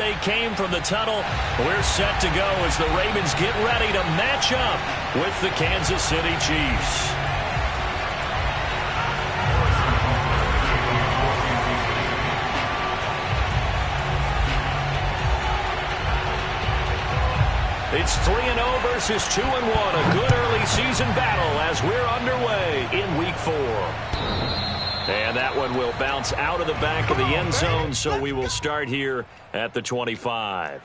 they came from the tunnel. We're set to go as the Ravens get ready to match up with the Kansas City Chiefs. It's 3-0 versus 2-1. A good early season battle as we're underway in Week 4. And that one will bounce out of the back of the end zone, so we will start here at the 25.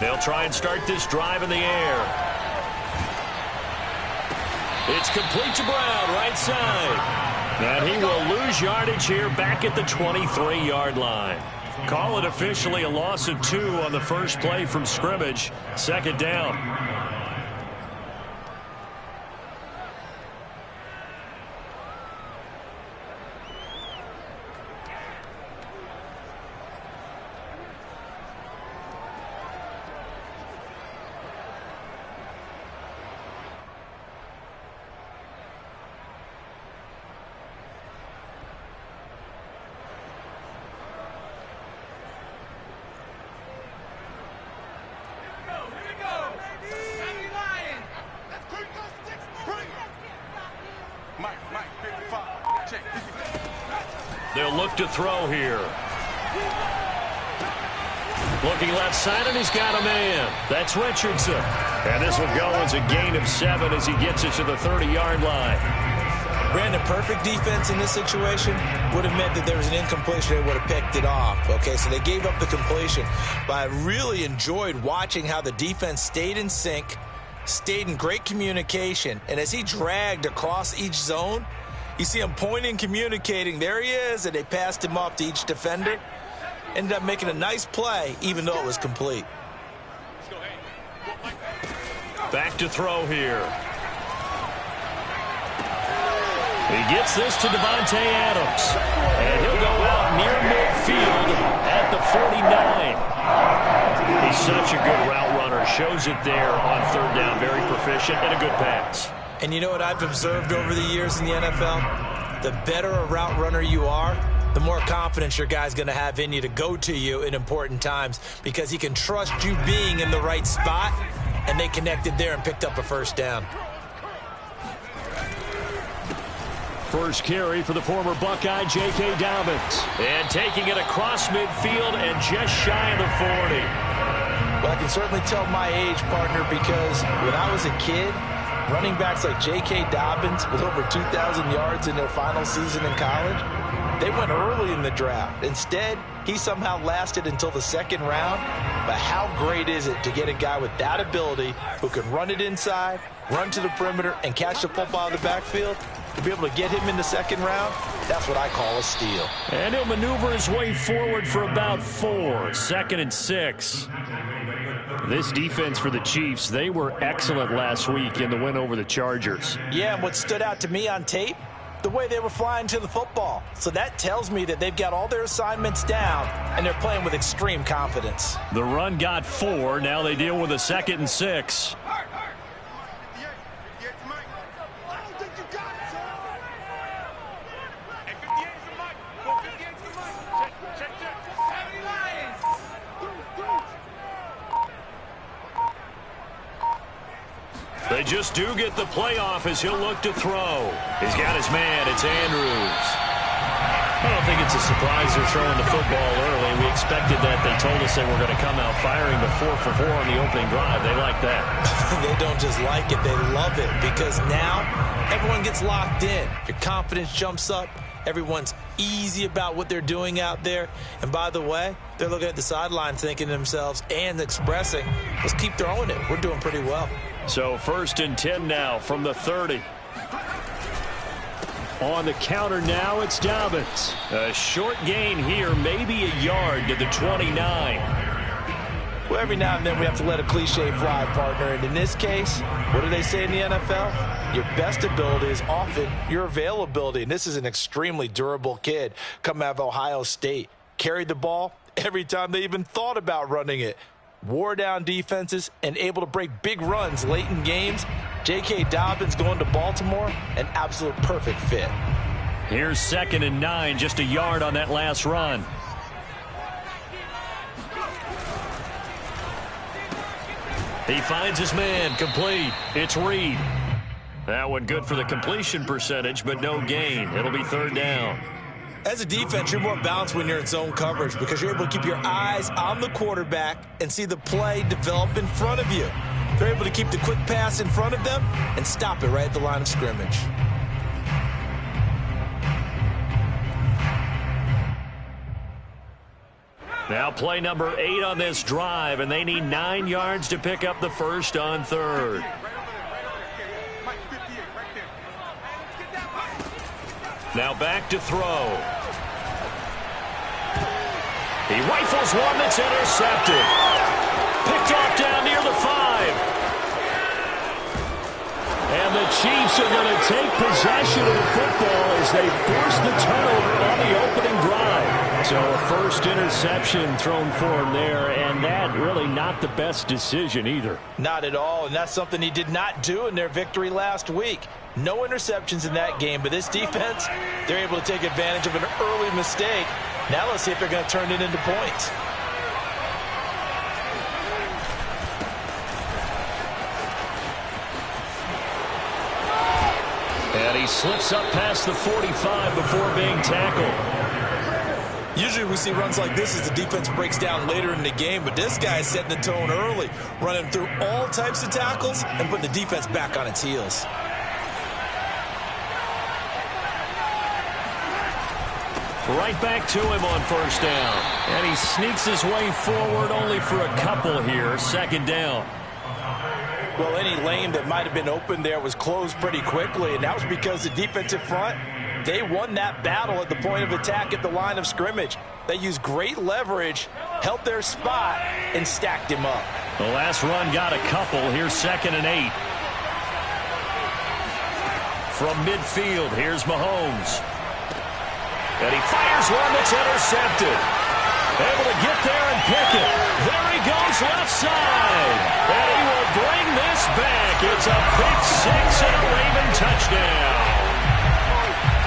They'll try and start this drive in the air. It's complete to Brown, right side. And he will lose yardage here back at the 23-yard line. Call it officially a loss of 2 on the first play from scrimmage. Second down. They'll look to throw here. Looking left side, and he's got a man. That's Richardson. And this will go as a gain of 7 as he gets it to the 30-yard line. Brandon, perfect defense in this situation would have meant that there was an incompletion. They would have picked it off. Okay, so they gave up the completion. But I really enjoyed watching how the defense stayed in sync, stayed in great communication. And as he dragged across each zone, you see him pointing, communicating. There he is, and they passed him off to each defender. Ended up making a nice play, even though it was complete. Back to throw here. He gets this to Davante Adams. And he'll go out near midfield at the 49. He's such a good route runner. Shows it there on third down. Very proficient and a good pass. And you know what I've observed over the years in the NFL? The better a route runner you are, the more confidence your guy's going to have in you to go to you in important times because he can trust you being in the right spot, and they connected there and picked up a first down. First carry for the former Buckeye, J.K. Dobbins. And taking it across midfield and just shy of the 40. Well, I can certainly tell my age, partner, because when I was a kid, running backs like J.K. Dobbins with over 2,000 yards in their final season in college, they went early in the draft. Instead, he somehow lasted until the second round. But how great is it to get a guy with that ability who can run it inside, run to the perimeter, and catch the football in the backfield? To be able to get him in the second round, that's what I call a steal. And he'll maneuver his way forward for about 4. 2nd and 6. This defense for the Chiefs, they were excellent last week in the win over the Chargers. Yeah, and what stood out to me on tape, the way they were flying to the football. So that tells me that they've got all their assignments down, and they're playing with extreme confidence. The run got 4. Now they deal with a 2nd and 6. They just do get the playoff as he'll look to throw. He's got his man. It's Andrews. I don't think it's a surprise they're throwing the football early. We expected that. They told us they were going to come out firing the 4 for 4 on the opening drive. They like that. They don't just like it. They love it because now everyone gets locked in. Your confidence jumps up. Everyone's easy about what they're doing out there. And by the way, they're looking at the sideline thinking to themselves and expressing, let's keep throwing it. We're doing pretty well. So 1st and 10 now from the 30. On the counter now, it's Dobbins. A short gain here, maybe a yard to the 29. Well, every now and then we have to let a cliche fly, partner. And in this case, what do they say in the NFL? Your best ability is often your availability. And this is an extremely durable kid coming out of Ohio State. Carried the ball every time they even thought about running it. Wore down defenses and able to break big runs late in games. J.K. Dobbins going to Baltimore, an absolute perfect fit. Here's 2nd and 9, just a yard on that last run. He finds his man, complete. It's Reed. That one good for the completion percentage, but no gain. It'll be 3rd down. As a defense, you're more balanced when you're in zone coverage because you're able to keep your eyes on the quarterback and see the play develop in front of you. They're able to keep the quick pass in front of them and stop it right at the line of scrimmage. Now play number 8 on this drive, and they need 9 yards to pick up the first on 3rd. Now back to throw. He rifles one that's intercepted. Picked off down near the 5. And the Chiefs are going to take possession of the football as they force the turnover on the opening drive. So a first interception thrown for him there, and that really not the best decision either. Not at all, and that's something he did not do in their victory last week. No interceptions in that game, but this defense, they're able to take advantage of an early mistake. Now let's see if they're going to turn it into points. And he slips up past the 45 before being tackled. Usually we see runs like this as the defense breaks down later in the game, but this guy is setting the tone early, running through all types of tackles and putting the defense back on its heels. Right back to him on 1st down. And he sneaks his way forward only for a couple here. 2nd down. Well, any lane that might have been open there was closed pretty quickly, and that was because the defensive front, they won that battle at the point of attack at the line of scrimmage. They used great leverage, held their spot, and stacked him up. The last run got a couple. Here's 2nd and 8. From midfield, here's Mahomes. And he fires one that's intercepted. Able to get there and pick it. There he goes left side. And he will bring this back. It's a pick 6 and a Raven touchdown.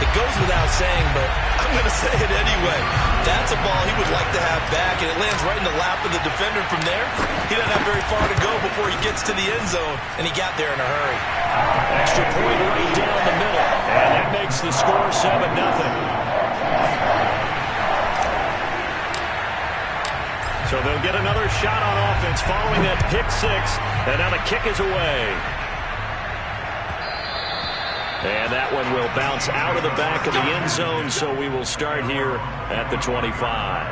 It goes without saying, but I'm going to say it anyway. That's a ball he would like to have back, and it lands right in the lap of the defender from there. He doesn't have very far to go before he gets to the end zone, and he got there in a hurry. Extra point right down the middle, and that makes the score 7-0. So they'll get another shot on offense following that pick 6, and now the kick is away. And that one will bounce out of the back of the end zone, so we will start here at the 25.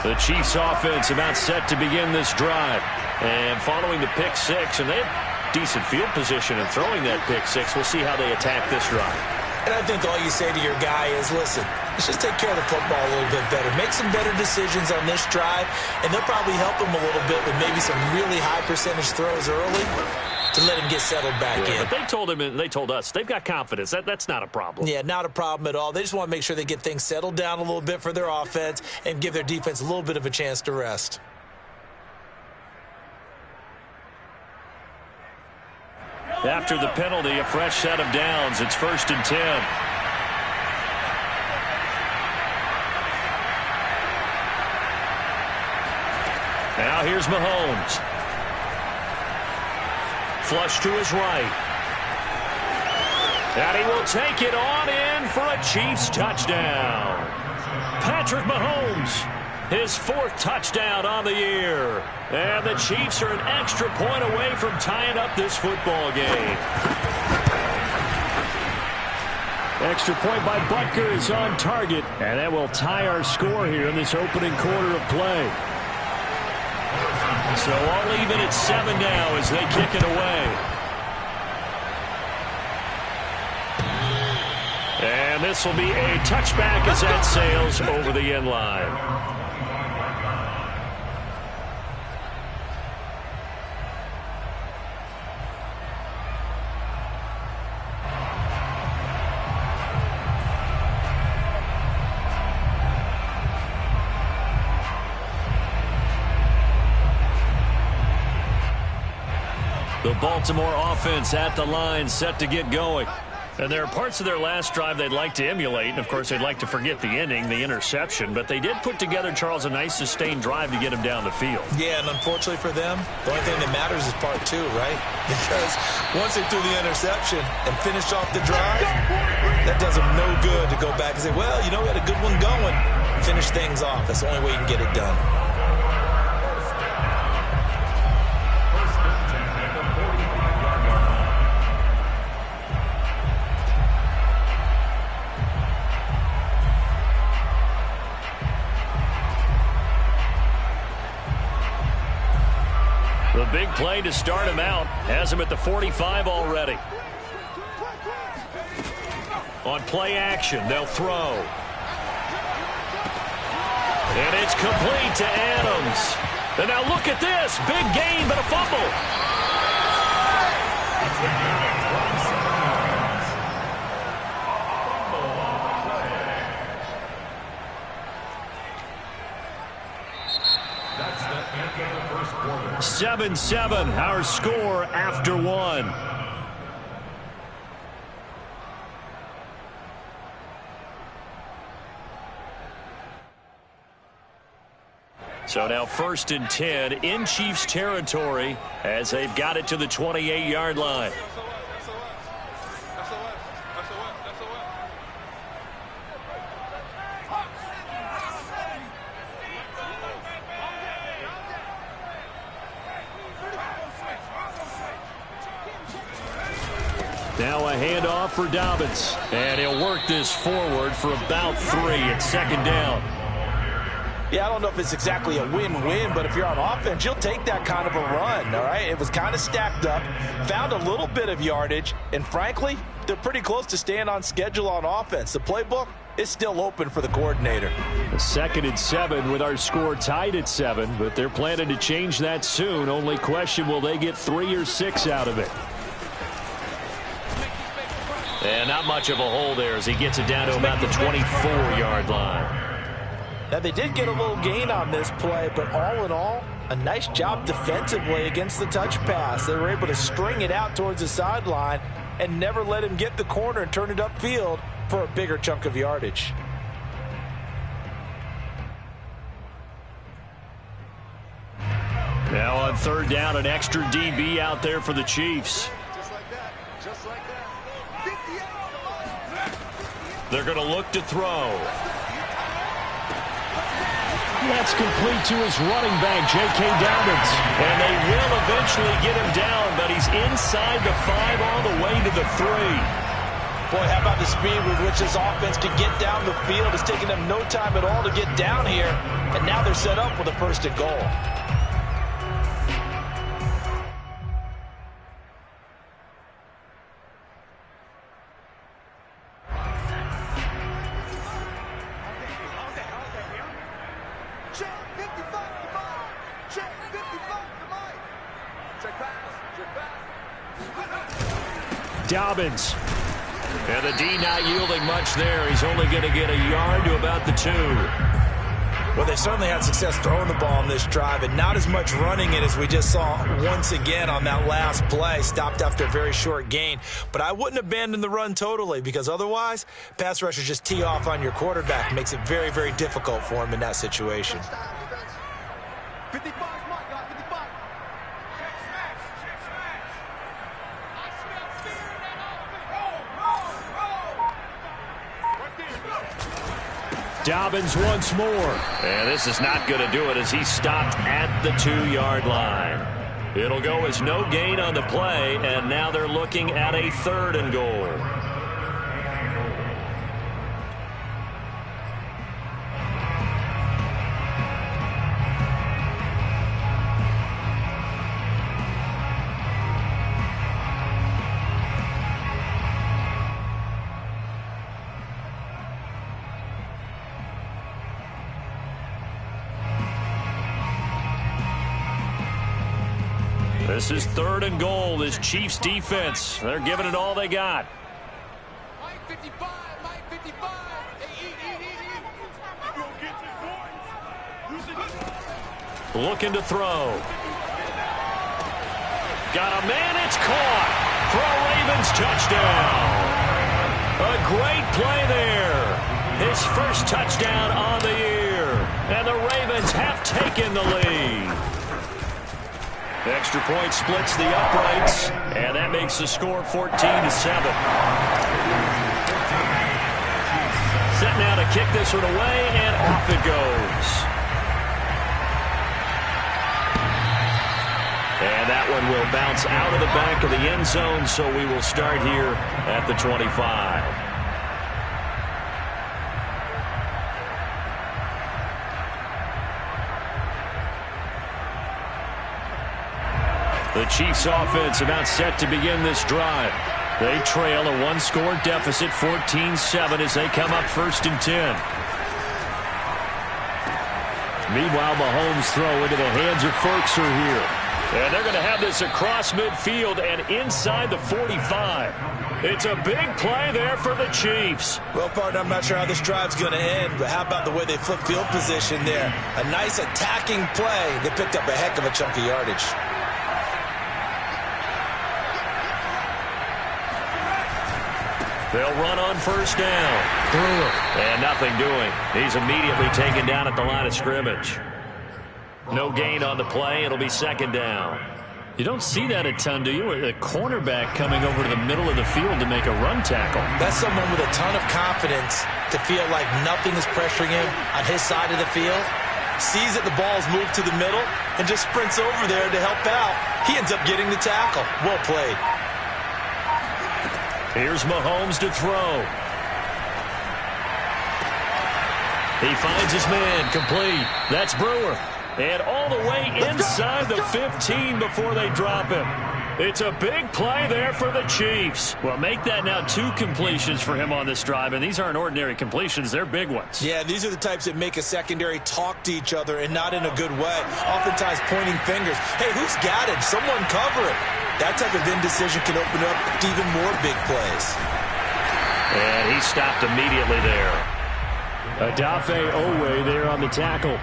The Chiefs offense about set to begin this drive. And following the pick 6, and they have decent field position in throwing that pick 6. We'll see how they attack this drive. And I think all you say to your guy is, listen, let's just take care of the football a little bit better. Make some better decisions on this drive, and they'll probably help him a little bit with maybe some really high percentage throws early to let him get settled back in. But they told him, and they told us, they've got confidence. That's not a problem. Yeah, not a problem at all. They just want to make sure they get things settled down a little bit for their offense and give their defense a little bit of a chance to rest. After the penalty, a fresh set of downs. It's 1st and 10. Now here's Mahomes. Flush to his right. And he will take it on in for a Chiefs touchdown. Patrick Mahomes His 4th touchdown on the year. And the Chiefs are an extra point away from tying up this football game. Extra point by Butker is on target, and that will tie our score here in this opening quarter of play. So all even at 7 now as they kick it away. And this will be a touchback as that sails over the end line. The Baltimore offense at the line, set to get going. And there are parts of their last drive they'd like to emulate. And, of course, they'd like to forget the ending, the interception. But they did put together, Charles, a nice sustained drive to get him down the field. Yeah, and unfortunately for them, the only thing that matters is part 2, right? Because once they threw the interception and finished off the drive, that does them no good to go back and say, well, you know, we had a good one going. Finish things off. That's the only way you can get it done. The big play to start him out has him at the 45 already. On play action, they'll throw. And it's complete to Adams. And now look at this. Big gain, but a fumble. 7-7, our score after 1. So now 1st and 10 in Chiefs territory as they've got it to the 28-yard line. Now a handoff for Dobbins. And he'll work this forward for about 3 at 2nd down. Yeah, I don't know if it's exactly a win-win, but if you're on offense, you'll take that kind of a run, all right? It was kind of stacked up, found a little bit of yardage, and frankly, they're pretty close to staying on schedule on offense. The playbook is still open for the coordinator. 2nd and 7 with our score tied at 7, but they're planning to change that soon. Only question, will they get 3 or 6 out of it? And not much of a hole there as he gets it down to about the 24-yard line. Now, they did get a little gain on this play, but all in all, a nice job defensively against the touch pass. They were able to string it out towards the sideline and never let him get the corner and turn it upfield for a bigger chunk of yardage. Now on 3rd down, an extra DB out there for the Chiefs. They're going to look to throw. That's complete to his running back, J.K. Dobbins. And they will eventually get him down, but he's inside the 5 all the way to the 3. Boy, how about the speed with which this offense can get down the field? It's taking them no time at all to get down here, and now they're set up with a 1st and goal. Dobbins. And the D not yielding much there. He's only going to get a yard to about the 2. Well, they certainly had success throwing the ball on this drive, and not as much running it as we just saw once again on that last play. Stopped after a very short gain. But I wouldn't abandon the run totally, because otherwise, pass rushers just tee off on your quarterback. It makes it very, very difficult for him in that situation. 55, Mike, 55. Dobbins once more. And this is not going to do it as he stopped at the 2-yard line. It'll go as no gain on the play, and now they're looking at a 3rd and goal. This is 3rd and goal. This Chiefs defense, they're giving it all they got. Mike 55, Mike 55. Looking to throw. Got a man, it's caught for a Ravens touchdown. A great play there. His first touchdown on the year. And the Ravens have taken the lead. The extra point splits the uprights, and that makes the score 14-7. Set now to kick this one away, and off it goes. And that one will bounce out of the back of the end zone, so we will start here at the 25. The Chiefs offense about set to begin this drive. They trail a 1-score deficit, 14-7, as they come up 1st and 10. Meanwhile, Mahomes throw into the hands of Firkser here. And they're going to have this across midfield and inside the 45. It's a big play there for the Chiefs. Well, partner, I'm not sure how this drive's going to end, but how about the way they flip field position there? A nice attacking play. They picked up a heck of a chunk of yardage. They'll run on 1st down. Brewer. And nothing doing. He's immediately taken down at the line of scrimmage. No gain on the play. It'll be 2nd down. You don't see that a ton, do you? A cornerback coming over to the middle of the field to make a run tackle. That's someone with a ton of confidence to feel like nothing is pressuring him on his side of the field. Sees that the ball's moved to the middle and just sprints over there to help out. He ends up getting the tackle. Well played. Here's Mahomes to throw. He finds his man, complete. That's Brewer. And all the way inside the 15 before they drop him. It's a big play there for the Chiefs. Well, make that now 2 completions for him on this drive, and these aren't ordinary completions. They're big ones. Yeah, these are the types that make a secondary talk to each other and not in a good way. Oftentimes pointing fingers. Hey, who's got it? Someone cover it. That type of indecision can open up to even more big plays. And he stopped immediately there. Odafe Oweh there on the tackle.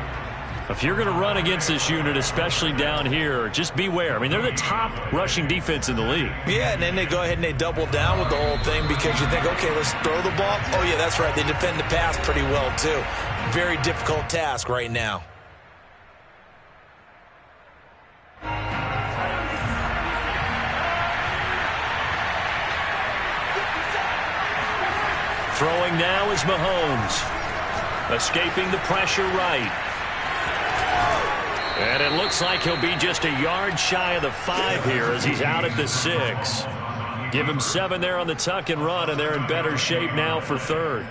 If you're going to run against this unit, especially down here, just beware. I mean, they're the top rushing defense in the league. Yeah, and then they go ahead and they double down with the whole thing because you think, okay, let's throw the ball. Oh, yeah, that's right. They defend the pass pretty well, too. Very difficult task right now. Throwing now is Mahomes. Escaping the pressure right. And it looks like he'll be just a yard shy of the 5 here as he's out at the 6. Give him 7 there on the tuck and run, and they're in better shape now for 3rd.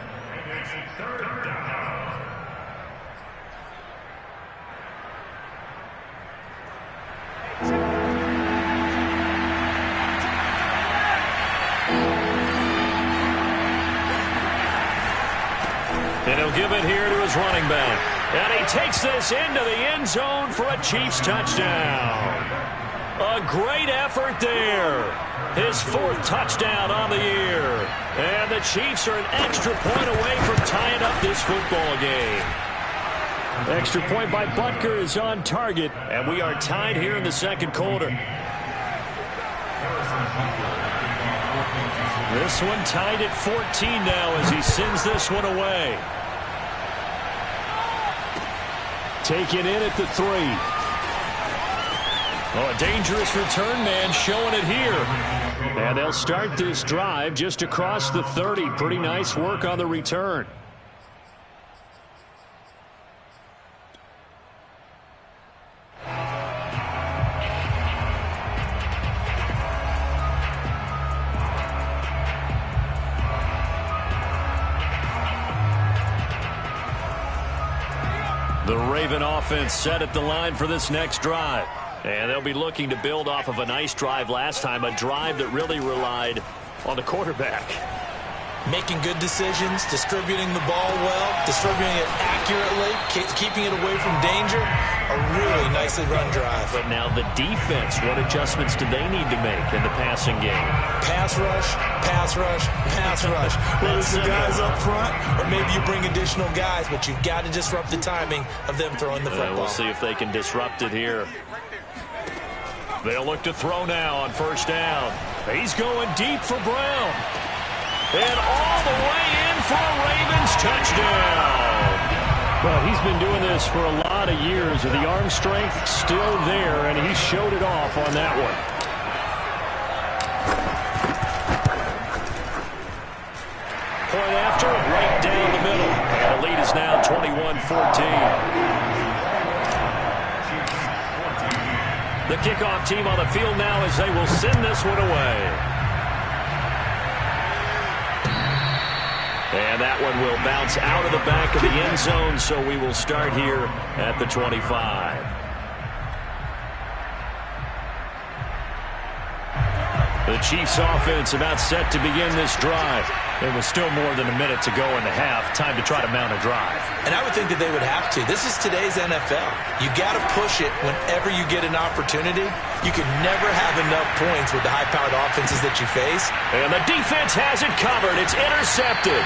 And he'll give it here to his running back. And he takes this into the end zone for a Chiefs touchdown. A great effort there. His 4th touchdown on the year. And the Chiefs are an extra point away from tying up this football game. Extra point by Butker is on target. And we are tied here in the 2nd quarter. This one tied at 14 now as he sends this one away. Taken in at the 3. Oh, a dangerous return man showing it here. And they'll start this drive just across the 30. Pretty nice work on the return. The Raven offense set at the line for this next drive. And they'll be looking to build off of a nice drive last time, a drive that really relied on the quarterback. Making good decisions, distributing the ball well, distributing it accurately, keeping it away from danger. A really nicely run drive. But now the defense, what adjustments do they need to make in the passing game? Pass rush, pass rush, pass rush. Whether it's the guys up front or maybe you bring additional guys, but you've got to disrupt the timing of them throwing the football. We'll see if they can disrupt it here. They'll look to throw now on first down. He's going deep for Brown. And all the way in for a Ravens touchdown. Well, he's been doing this for a lot of years. The arm strength still there, and he showed it off on that one. Point after, right down the middle. And the lead is now 21-14. The kickoff team on the field now as they will send this one away. And that one will bounce out of the back of the end zone, so we will start here at the 25. The Chiefs offense about set to begin this drive. There was still more than a minute to go in the half. Time to try to mount a drive. And I would think that they would have to. This is today's NFL. You got to push it whenever you get an opportunity. You can never have enough points with the high-powered offenses that you face. And the defense has it covered. It's intercepted.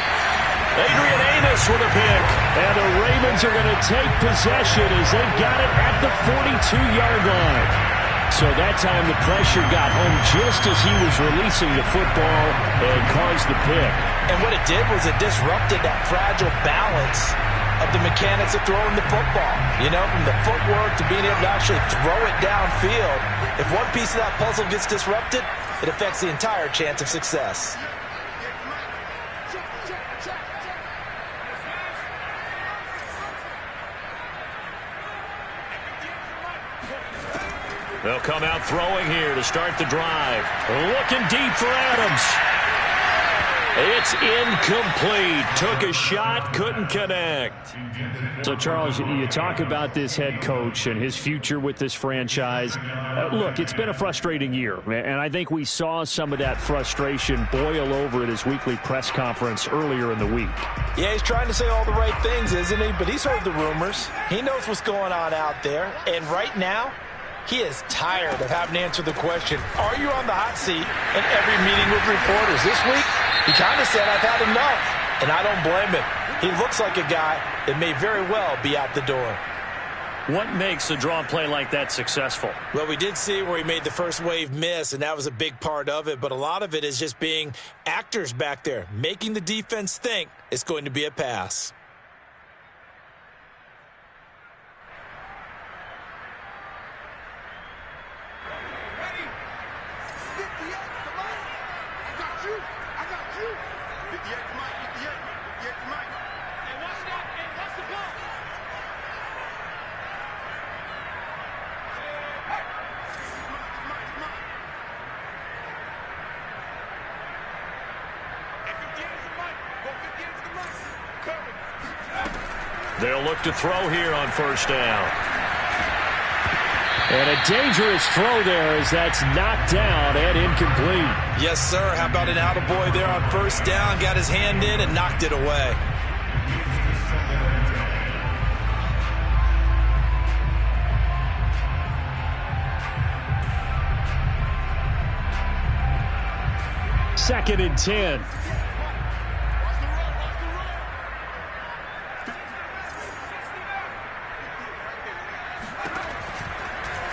Adrian Amos with a pick. And the Ravens are going to take possession as they've got it at the 42-yard line. So that time the pressure got home just as he was releasing the football and caused the pick. And what it did was it disrupted that fragile balance of the mechanics of throwing the football. You know, from the footwork to being able to actually throw it downfield. If one piece of that puzzle gets disrupted, it affects the entire chance of success. They'll come out throwing here to start the drive. Looking deep for Adams. It's incomplete. Took a shot, couldn't connect. So, Charles, you talk about this head coach and his future with this franchise. Look, it's been a frustrating year, and I think we saw some of that frustration boil over at his weekly press conference earlier in the week. Yeah, he's trying to say all the right things, isn't he? But he's heard the rumors. He knows what's going on out there. And right now, he is tired of having to answer the question, are you on the hot seat in every meeting with reporters? This week, he kind of said, I've had enough. And I don't blame him. He looks like a guy that may very well be out the door. What makes a draw play like that successful? Well, we did see where he made the first wave miss, and that was a big part of it. But a lot of it is just being actors back there, making the defense think it's going to be a pass. They'll look to throw here on first down. And a dangerous throw there as that's knocked down and incomplete. Yes, sir. How about an attaboy there on first down? Got his hand in and knocked it away. Second and 10.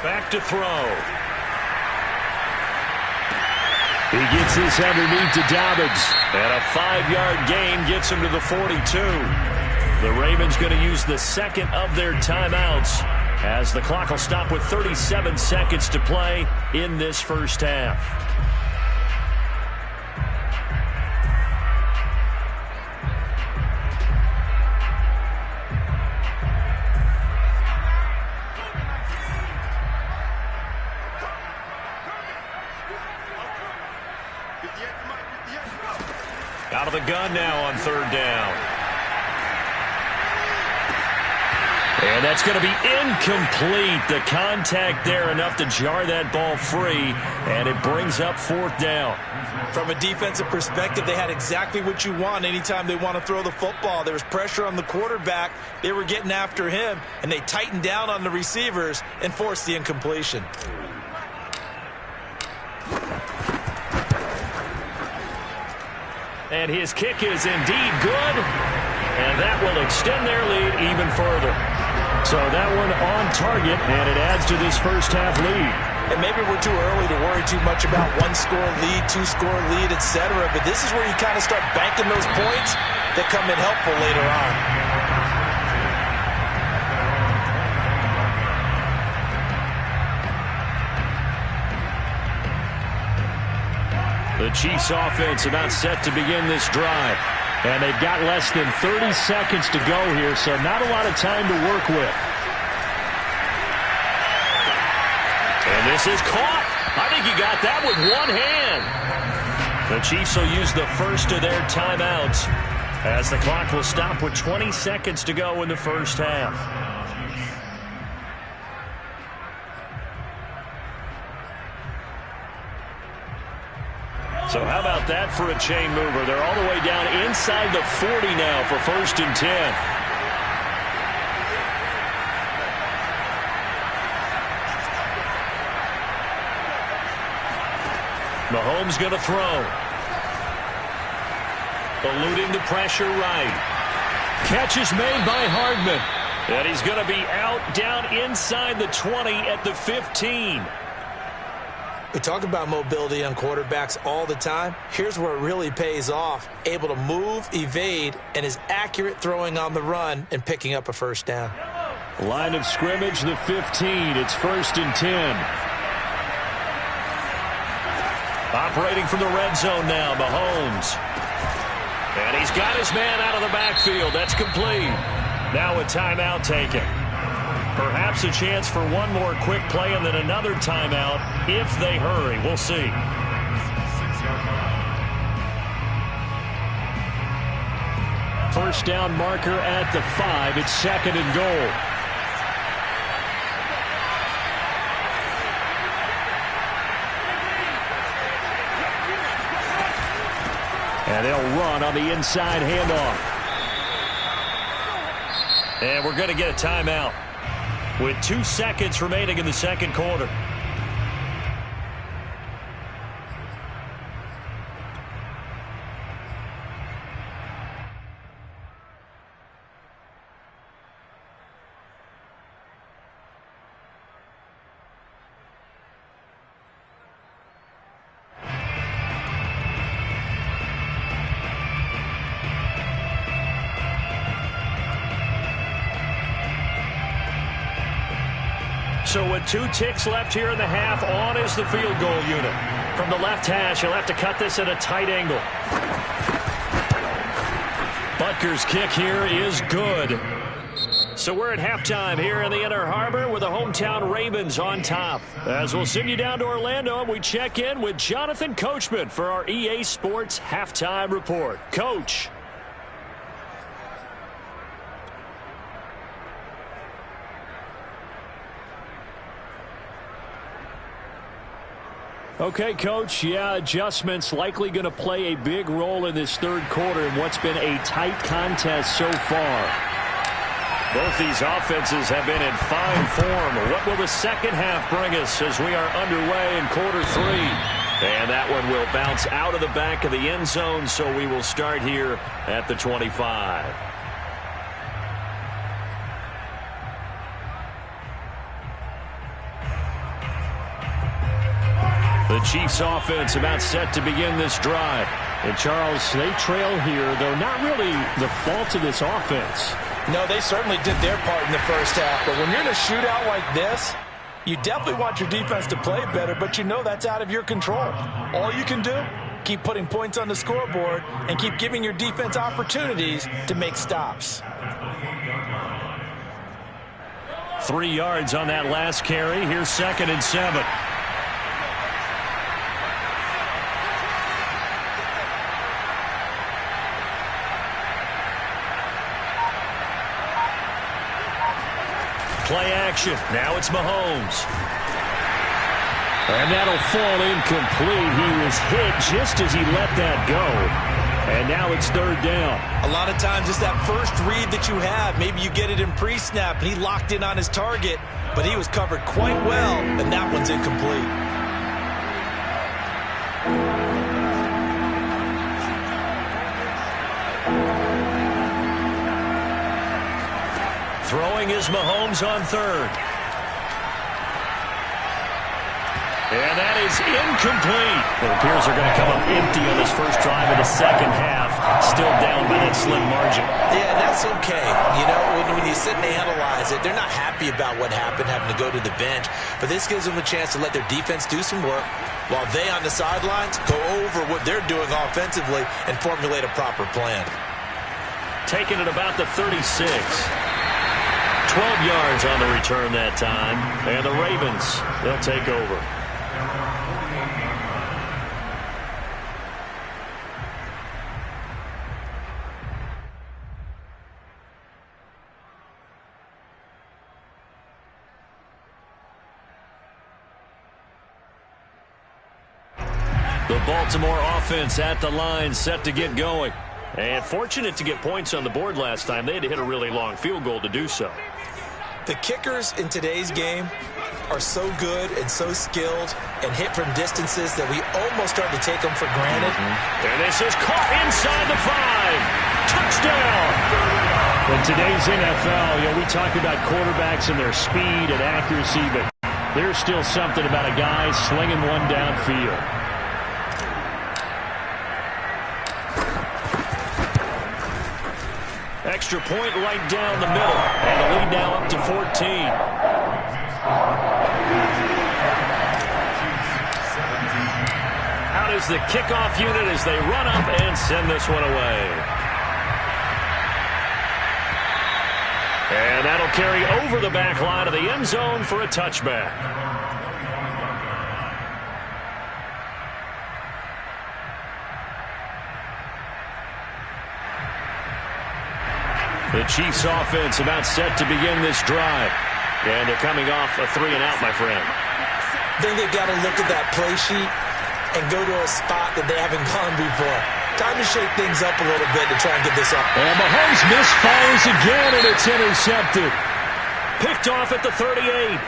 Back to throw. He gets this underneath to Dobbins. And a 5-yard gain gets him to the 42. The Ravens going to use the second of their timeouts as the clock will stop with 37 seconds to play in this first half. Out of the gun now on third down. And that's going to be incomplete. The contact there enough to jar that ball free, and it brings up 4th down. From a defensive perspective, they had exactly what you want anytime they want to throw the football. There was pressure on the quarterback. They were getting after him, and they tightened down on the receivers and forced the incompletion. And his kick is indeed good, and that will extend their lead even further. So that one on target, and it adds to this first half lead. And maybe we're too early to worry too much about 1-score lead, 2-score lead, etc. But this is where you kind of start banking those points that come in helpful later on. The Chiefs offense about set to begin this drive. And they've got less than 30 seconds to go here, so not a lot of time to work with. And this is caught. I think he got that with one hand. The Chiefs will use the first of their timeouts as the clock will stop with 20 seconds to go in the first half. So how about that for a chain mover? They're all the way down inside the 40 now for 1st and 10. Mahomes going to throw. Eluding the pressure right. Catch is made by Hardman. And he's going to be out down inside the 20 at the 15. We talk about mobility on quarterbacks all the time. Here's where it really pays off. Able to move, evade, and is accurate throwing on the run and picking up a 1st down. Line of scrimmage, the 15. It's 1st and 10. Operating from the red zone now, Mahomes. And he's got his man out of the backfield. That's complete. Now a timeout taken. Perhaps a chance for one more quick play and then another timeout if they hurry. We'll see. First down marker at the 5. It's 2nd and goal. And they'll run on the inside handoff. And we're going to get a timeout with 2 seconds remaining in the second quarter. So with 2 ticks left here in the half, on is the field goal unit. From the left hash, he'll have to cut this at a tight angle. Butker's kick here is good. So we're at halftime here in the Inner Harbor with the hometown Ravens on top. As we'll send you down to Orlando, and we check in with Jonathan Coachman for our EA Sports Halftime Report. Coach. Okay, Coach, adjustments likely going to play a big role in this third quarter in what's been a tight contest so far. Both these offenses have been in fine form. What will the second half bring us as we are underway in quarter 3? And that one will bounce out of the back of the end zone, so we will start here at the 25. The Chiefs offense about set to begin this drive. And Charles, they trail here, though not really the fault of this offense. No, they certainly did their part in the first half. But when you're in a shootout like this, you definitely want your defense to play better, but you know that's out of your control. All you can do, keep putting points on the scoreboard and keep giving your defense opportunities to make stops. 3 yards on that last carry. Here's 2nd and 7. play action. Now it's Mahomes. And that'll fall incomplete. He was hit just as he let that go. And now it's third down. A lot of times it's that first read that you have. Maybe you get it in pre-snap, and he locked in on his target, but he was covered quite well, and that one's incomplete. Throwing is Mahomes on third. And that is incomplete. It appears they're going to come up empty on this first drive of the second half. Still down by that slim margin. Yeah, that's okay. You know, when you sit and analyze it, they're not happy about what happened, having to go to the bench. But this gives them a chance to let their defense do some work while they on the sidelines go over what they're doing offensively and formulate a proper plan. Taking it about the 36. 12 yards on the return that time. And the Ravens, they'll take over. The Baltimore offense at the line, set to get going. And fortunate to get points on the board last time. They had to hit a really long field goal to do so. The kickers in today's game are so good and so skilled and hit from distances that we almost start to take them for granted. And this is caught inside the 5. Touchdown! In today's NFL, we talk about quarterbacks and their speed and accuracy, but there's still something about a guy slinging one downfield. Extra point right down the middle. And the lead now up to 14. Out is the kickoff unit as they run up and send this one away. And that'll carry over the back line of the end zone for a touchback. The Chiefs offense about set to begin this drive. And they're coming off a 3-and-out, my friend. Then they've got to look at that play sheet and go to a spot that they haven't gone before. Time to shake things up a little bit to try and get this up. And Mahomes misfires again, and it's intercepted. Picked off at the 38.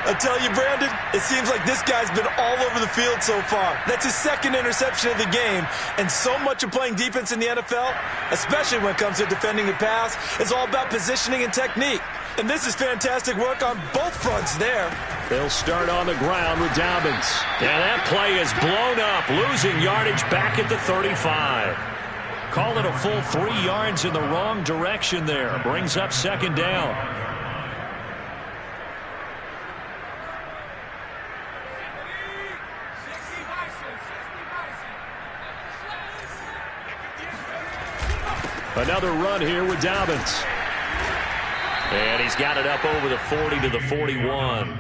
I tell you, Brandon, it seems like this guy's been all over the field so far. That's his second interception of the game. And so much of playing defense in the NFL, especially when it comes to defending the pass, is all about positioning and technique. And this is fantastic work on both fronts there. They'll start on the ground with Dobbins. And that play is blown up, losing yardage back at the 35. Call it a full 3 yards in the wrong direction there. Brings up second down. Another run here with Dobbins. And he's got it up over the 40 to the 41.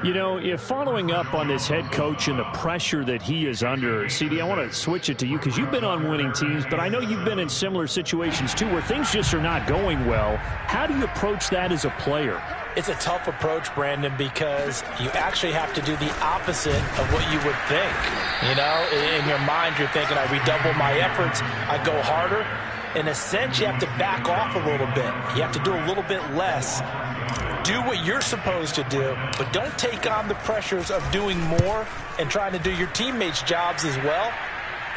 You know, if following up on this head coach and the pressure that he is under, CD, I want to switch it to you because you've been on winning teams, but I know you've been in similar situations too where things just are not going well. How do you approach that as a player? It's a tough approach, Brandon, because you actually have to do the opposite of what you would think. You know, in your mind, you're thinking, I redouble my efforts, I go harder. In a sense, you have to back off a little bit. You have to do a little bit less. Do what you're supposed to do, but don't take on the pressures of doing more and trying to do your teammates' jobs as well.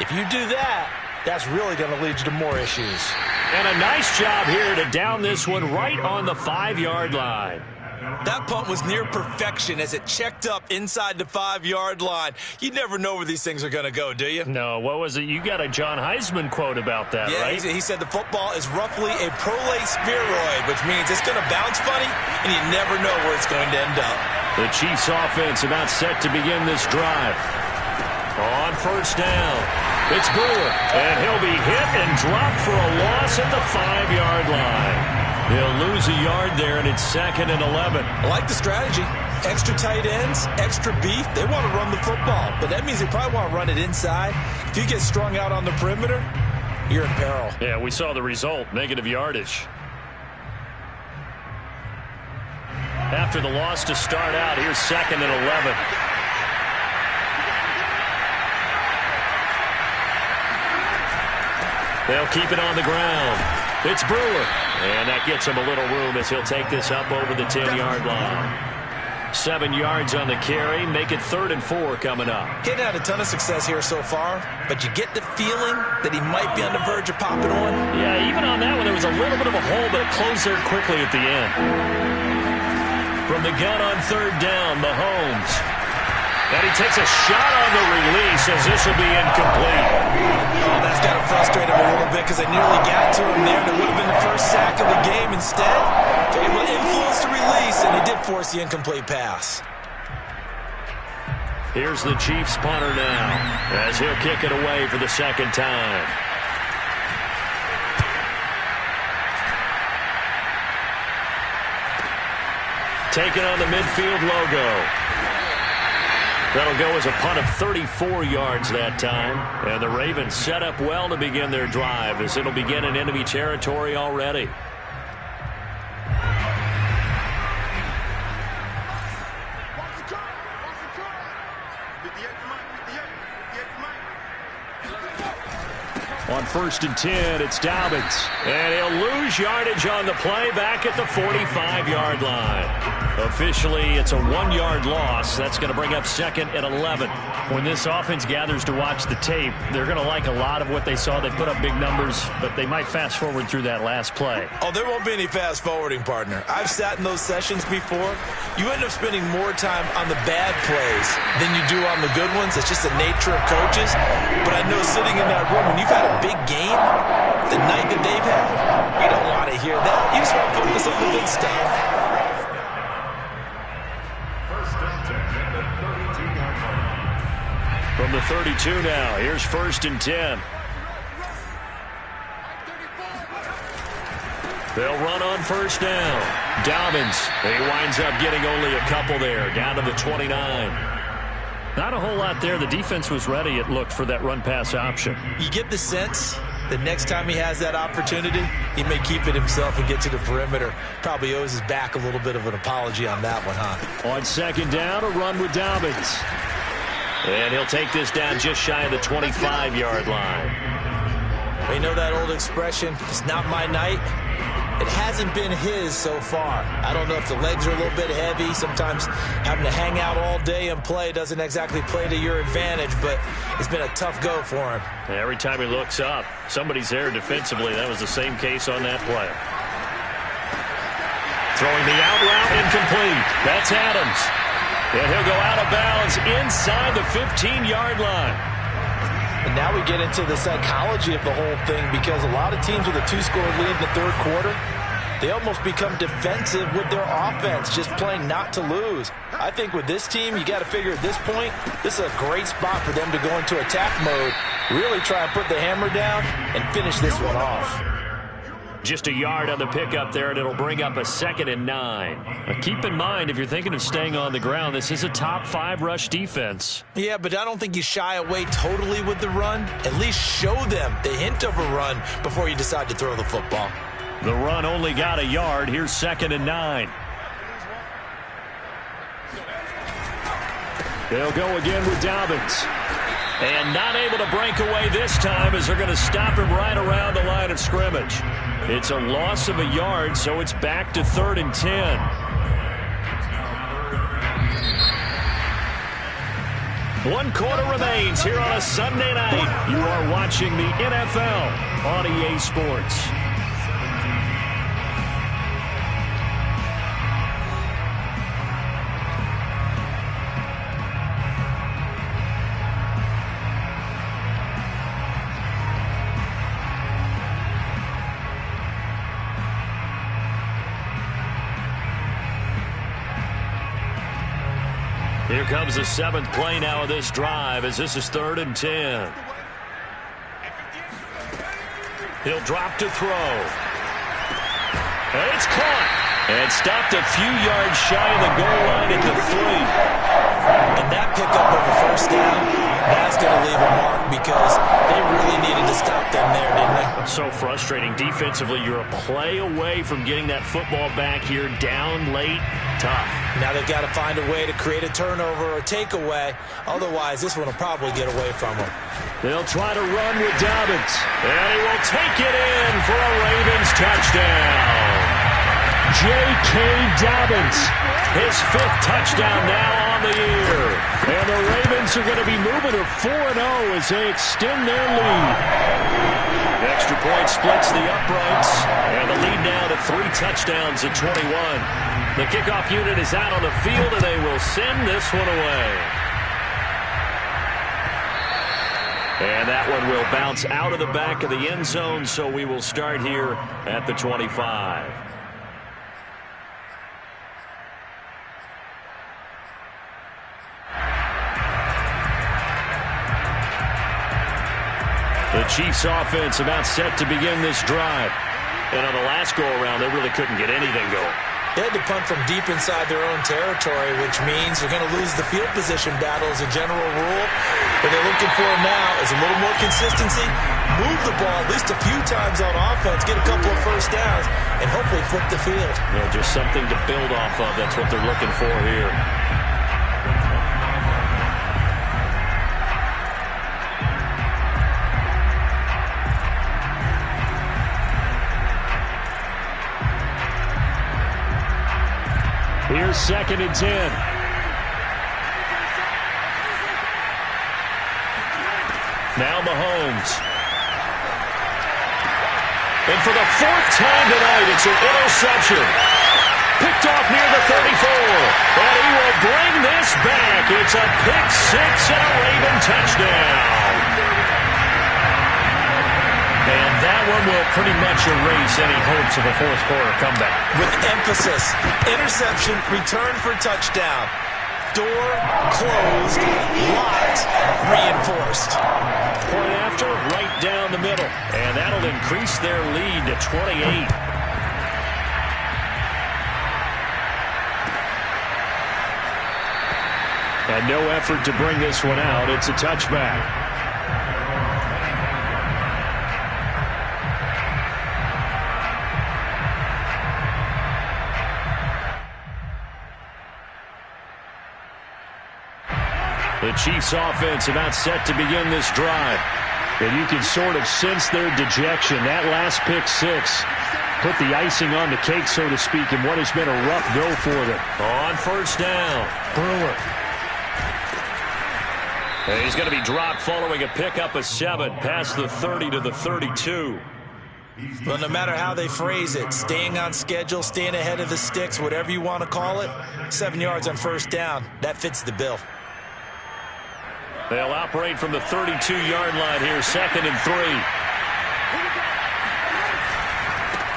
If you do that, that's really going to lead you to more issues. And a nice job here to down this one right on the 5-yard line. That punt was near perfection as it checked up inside the 5-yard line. You never know where these things are going to go, do you? No, what was it? You got a John Heisman quote about that, right? Yeah, he said the football is roughly a prolate spheroid, which means it's going to bounce funny, and you never know where it's going to end up. The Chiefs offense about set to begin this drive. On first down, it's Brewer, and he'll be hit and dropped for a loss at the 5-yard line. He'll lose a yard there, and it's 2nd and 11. I like the strategy. Extra tight ends, extra beef. They want to run the football, but that means they probably want to run it inside. If you get strung out on the perimeter, you're in peril. Yeah, we saw the result, negative yardage. After the loss to start out, here's 2nd and 11. They'll keep it on the ground. It's Brewer. And that gets him a little room as he'll take this up over the 10-yard line. 7 yards on the carry. Make it 3rd and 4 coming up. He hadn't had a ton of success here so far, but you get the feeling that he might be on the verge of popping on. Yeah, even on that one, there was a little bit of a hole, but it closed there quickly at the end. From the gun on 3rd down, Mahomes. And he takes a shot on the release as this will be incomplete. Oh, that's got to frustrate him a little bit because they nearly got to him there. That would have been the first sack of the game. Instead, they able to influence the release, and he did force the incomplete pass. Here's the Chiefs punter now as he'll kick it away for the 2nd time. Taking on the midfield logo. That'll go as a punt of 34 yards that time. And the Ravens set up well to begin their drive as it'll begin in enemy territory already. On 1st and 10, it's Dobbins. And he'll lose yardage on the play back at the 45-yard line. Officially, it's a 1-yard loss. That's going to bring up 2nd and 11. When this offense gathers to watch the tape, they're going to like a lot of what they saw. They put up big numbers, but they might fast forward through that last play. Oh, there won't be any fast forwarding, partner. I've sat in those sessions before. You end up spending more time on the bad plays than you do on the good ones. It's just the nature of coaches. But I know sitting in that room, when you've had a big game, the night that they've had, you don't want to hear that. You just want to focus on the good stuff. From the 32 now, here's 1st and 10. They'll run on 1st down. Dobbins, he winds up getting only a couple there, down to the 29. Not a whole lot there. The defense was ready, it looked, for that run-pass option. You get the sense that next time he has that opportunity, he may keep it himself and get to the perimeter. Probably owes his back a little bit of an apology on that one, huh? On 2nd down, a run with Dobbins. And he'll take this down just shy of the 25-yard line. You know that old expression, it's not my night? It hasn't been his so far. I don't know if the legs are a little bit heavy. Sometimes having to hang out all day and play doesn't exactly play to your advantage, but it's been a tough go for him. Every time he looks up, somebody's there defensively. That was the same case on that play. Throwing the out route incomplete. That's Adams. And he'll go out of bounds inside the 15-yard line. And now we get into the psychology of the whole thing because a lot of teams with a 2-score lead in the 3rd quarter, they almost become defensive with their offense, just playing not to lose. I think with this team, you got to figure at this point, this is a great spot for them to go into attack mode, really try and put the hammer down and finish this one off. Just a yard on the pickup there, and it'll bring up a 2nd and 9. Now keep in mind, if you're thinking of staying on the ground, this is a top 5 rush defense. Yeah, but I don't think you shy away totally with the run. At least show them the hint of a run before you decide to throw the football. The run only got a yard. Here's 2nd and 9. They'll go again with Dobbins. And not able to break away this time as they're going to stop him right around the line of scrimmage. It's a loss of a yard, so it's back to 3rd and 10. One quarter remains here on a Sunday night. You are watching the NFL on EA Sports. Here comes the 7th play now of this drive as this is 3rd and 10. He'll drop to throw. And it's caught. And stopped a few yards shy of the goal line at the 3. And that pickup of a 1st down, that's going to leave a mark because they really needed to stop them there, didn't they? so frustrating. Defensively, you're a play away from getting that football back here down late. Tough. Now they've got to find a way to create a turnover or takeaway. Otherwise, this one will probably get away from them. They'll try to run with Dobbins. And he will take it in for a Ravens touchdown. J.K. Dobbins, his 5th touchdown now on the year. And the Ravens are going to be moving to 4-0 as they extend their lead. The extra point splits the uprights, and the lead now to 3 touchdowns at 21. The kickoff unit is out on the field, and they will send this one away. And that one will bounce out of the back of the end zone, so we will start here at the 25. The Chiefs offense about set to begin this drive. And on the last go-around, they really couldn't get anything going. They had to punt from deep inside their own territory, which means they're going to lose the field position battle as a general rule. What they're looking for now is a little more consistency, move the ball at least a few times on offense, get a couple of first downs, and hopefully flip the field. Yeah, just something to build off of. That's what they're looking for here. Here's 2nd and 10. Now Mahomes. And for the 4th time tonight, it's an interception. Picked off near the 34. And he will bring this back. It's a pick 6 and a Raven touchdown. And that one will pretty much erase any hopes of a 4th-quarter comeback. With emphasis, interception, return for touchdown. Door closed, locked, reinforced. Point after, right down the middle. And that'll increase their lead to 28. And no effort to bring this one out. It's a touchback. The Chiefs offense about set to begin this drive. And you can sort of sense their dejection. That last pick 6 put the icing on the cake, so to speak, in what has been a rough go for them. On 1st down, Brewer. And he's going to be dropped following a pickup of 7 past the 30 to the 32. Well, no matter how they phrase it, staying on schedule, staying ahead of the sticks, whatever you want to call it, 7 yards on 1st down, that fits the bill. They'll operate from the 32-yard line here, 2nd and 3.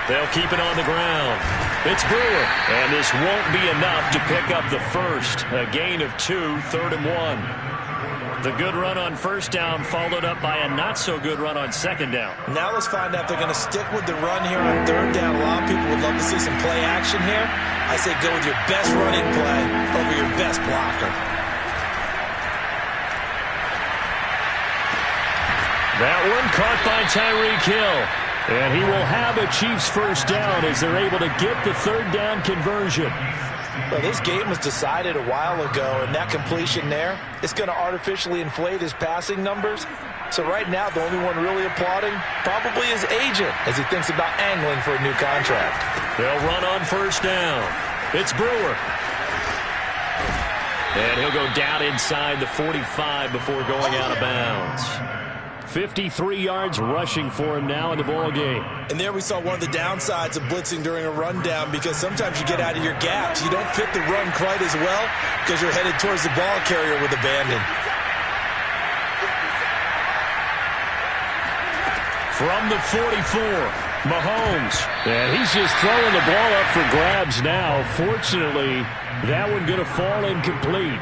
They'll keep it on the ground. It's Brewer. And this won't be enough to pick up the first. A gain of 2, 3rd and 1. The good run on 1st down followed up by a not-so-good run on 2nd down. Now let's find out if they're going to stick with the run here on 3rd down. A lot of people would love to see some play action here. I say go with your best running play over your best blocker. That one caught by Tyreek Hill. And he will have a Chiefs 1st down as they're able to get the 3rd down conversion. Well, this game was decided a while ago, and that completion there, it's going to artificially inflate his passing numbers. So right now, the only one really applauding probably his agent as he thinks about angling for a new contract. They'll run on 1st down. It's Brewer. And he'll go down inside the 45 before going out of bounds. 53 yards rushing for him now in the ball game. And there we saw one of the downsides of blitzing during a rundown, because sometimes you get out of your gaps. You don't fit the run quite as well because you're headed towards the ball carrier with abandon. From the 44, Mahomes. And he's just throwing the ball up for grabs now. Fortunately, that one going to fall incomplete.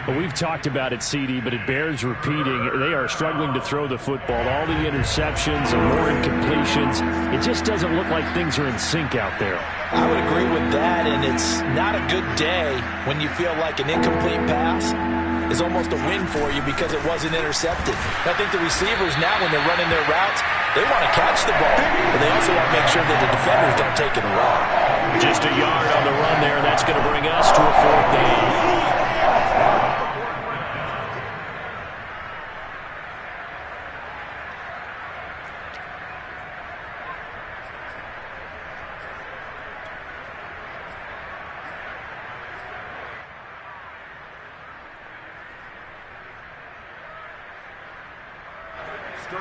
Well, we've talked about it, CD, but it bears repeating. They are struggling to throw the football. All the interceptions and more incompletions. It just doesn't look like things are in sync out there. I would agree with that, and it's not a good day when you feel like an incomplete pass is almost a win for you because it wasn't intercepted. I think the receivers now, when they're running their routes, they want to catch the ball, but they also want to make sure that the defenders don't take it away. Just a yard on the run there, and that's going to bring us to a 4th down.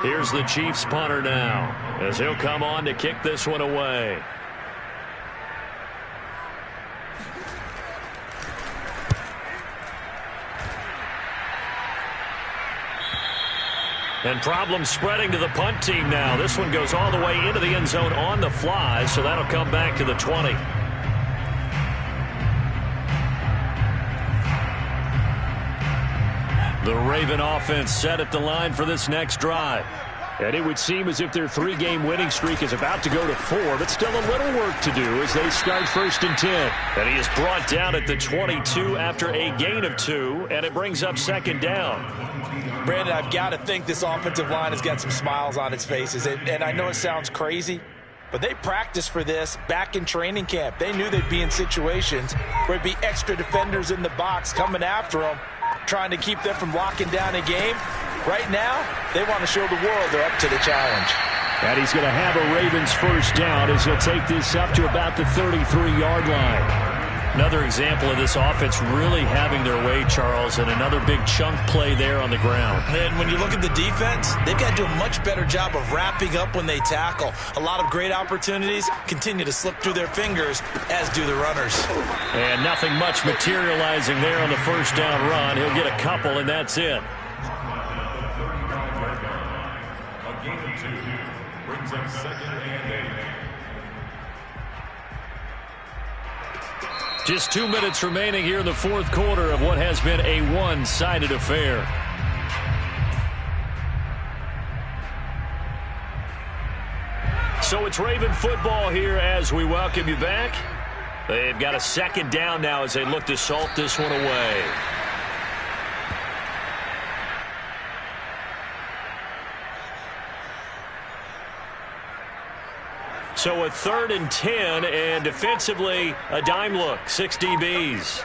Here's the Chiefs punter now, as he'll come on to kick this one away. And problems spreading to the punt team now. This one goes all the way into the end zone on the fly, so that'll come back to the 20. The Raven offense set at the line for this next drive. And it would seem as if their 3-game winning streak is about to go to 4, but still a little work to do as they start 1st and 10. And he is brought down at the 22 after a gain of 2, and it brings up 2nd down. Brandon, I've got to think this offensive line has got some smiles on its faces. And I know it sounds crazy, but they practiced for this back in training camp. They knew they'd be in situations where it'd be extra defenders in the box coming after them, trying to keep them from locking down a game. Right now, they want to show the world they're up to the challenge. And he's going to have a Ravens 1st down as he'll take this up to about the 33-yard line. Another example of this offense really having their way, Charles, and another big chunk play there on the ground. And when you look at the defense, they've got to do a much better job of wrapping up when they tackle. A lot of great opportunities continue to slip through their fingers, as do the runners. And nothing much materializing there on the 1st down run. He'll get a couple, and that's it. A gain of 2 brings up 2nd and 8. Just 2 minutes remaining here in the 4th quarter of what has been a one-sided affair. So it's Raven football here as we welcome you back. They've got a 2nd down now as they look to salt this one away. So a 3rd and 10, and defensively a dime look, 6 DBs.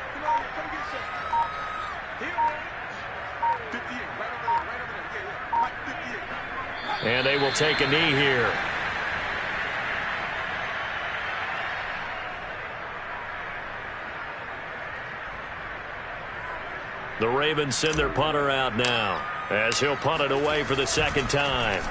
And they will take a knee here. The Ravens send their punter out now as he'll punt it away for the 2nd time.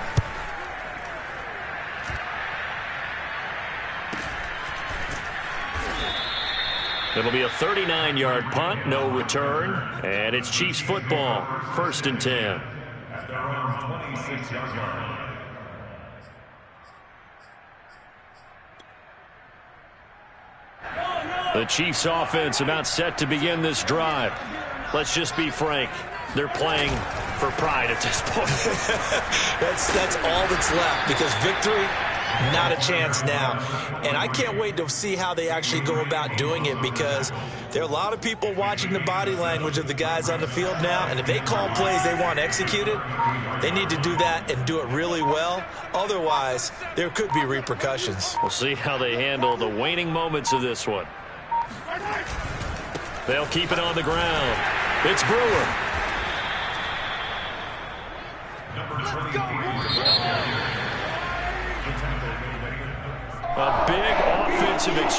It'll be a 39-yard punt, no return, and it's Chiefs football, 1st and 10. At their own 26-yard line. The Chiefs offense about set to begin this drive. Let's just be frank. They're playing for pride at this point. That's all that's left, because victory, not a chance now. And I can't wait to see how they actually go about doing it, because there are a lot of people watching the body language of the guys on the field now, and if they call plays they want executed, they need to do that and do it really well. Otherwise, there could be repercussions. We'll see how they handle the waning moments of this one. They'll keep it on the ground. It's Brewer. Number 23. A big offensive experience.